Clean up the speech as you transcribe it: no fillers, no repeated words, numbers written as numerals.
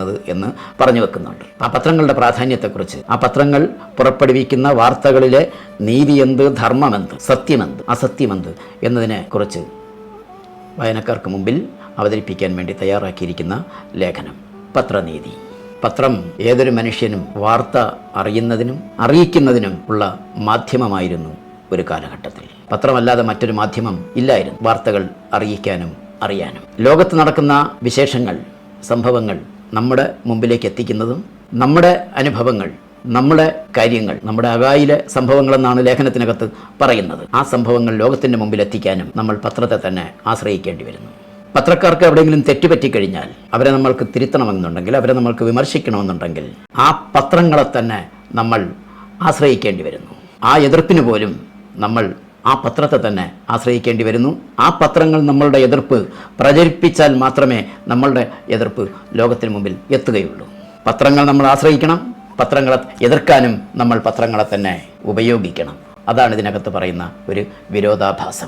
ഉപയോഗിക്കുന്നത് എന്ന് പറഞ്ഞു വെക്കുന്നുണ്ട്. ആ പത്രങ്ങളുടെ പ്രാധാന്യത്തെക്കുറിച്ച്, ആ പത്രങ്ങൾ പുറപ്പെടുവിക്കുന്ന വാർത്തകളിലെ നീതി എന്ത്, ധർമ്മമെന്ത്, സത്യമെന്ത്, അസത്യമെന്ത് എന്നതിനെ കുറിച്ച് വായനക്കാർക്ക് മുമ്പിൽ അവതരിപ്പിക്കാൻ വേണ്ടി തയ്യാറാക്കിയിരിക്കുന്ന ലേഖനം പത്രനീതി. പത്രം ഏതൊരു മനുഷ്യനും വാർത്ത അറിയുന്നതിനും അറിയിക്കുന്നതിനും ഉള്ള മാധ്യമമായിരുന്നു ഒരു കാലഘട്ടത്തിൽ. പത്രമല്ലാതെ മറ്റൊരു മാധ്യമം ഇല്ലായിരുന്നു വാർത്തകൾ അറിയിക്കാനും അറിയാനും. ലോകത്ത് നടക്കുന്ന വിശേഷങ്ങൾ, സംഭവങ്ങൾ നമ്മുടെ മുമ്പിലേക്ക് എത്തിക്കുന്നതും നമ്മുടെ അനുഭവങ്ങൾ, നമ്മുടെ കാര്യങ്ങൾ, നമ്മുടെ അകായിലെ സംഭവങ്ങളെന്നാണ് ലേഖനത്തിനകത്ത് പറയുന്നത്. ആ സംഭവങ്ങൾ ലോകത്തിൻ്റെ മുമ്പിൽ എത്തിക്കാനും നമ്മൾ പത്രത്തെ തന്നെ ആശ്രയിക്കേണ്ടി വരുന്നു. പത്രക്കാർക്ക് എവിടെയെങ്കിലും തെറ്റുപറ്റിക്കഴിഞ്ഞാൽ അവരെ നമ്മൾക്ക് തിരുത്തണമെന്നുണ്ടെങ്കിൽ, അവരെ നമ്മൾക്ക് വിമർശിക്കണമെന്നുണ്ടെങ്കിൽ ആ പത്രങ്ങളെ തന്നെ നമ്മൾ ആശ്രയിക്കേണ്ടി വരുന്നു. ആ എതിർപ്പിന് പോലും നമ്മൾ ആ പത്രത്തെ തന്നെ ആശ്രയിക്കേണ്ടി വരുന്നു. ആ പത്രങ്ങൾ നമ്മളുടെ എതിർപ്പ് പ്രചരിപ്പിച്ചാൽ മാത്രമേ നമ്മളുടെ എതിർപ്പ് ലോകത്തിന് മുമ്പിൽ എത്തുകയുള്ളൂ. പത്രങ്ങൾ നമ്മൾ ആശ്രയിക്കണം, പത്രങ്ങളെ എതിർക്കാനും നമ്മൾ പത്രങ്ങളെ തന്നെ ഉപയോഗിക്കണം. അതാണ് ഇതിനകത്ത് പറയുന്ന ഒരു വിരോധാഭാസം.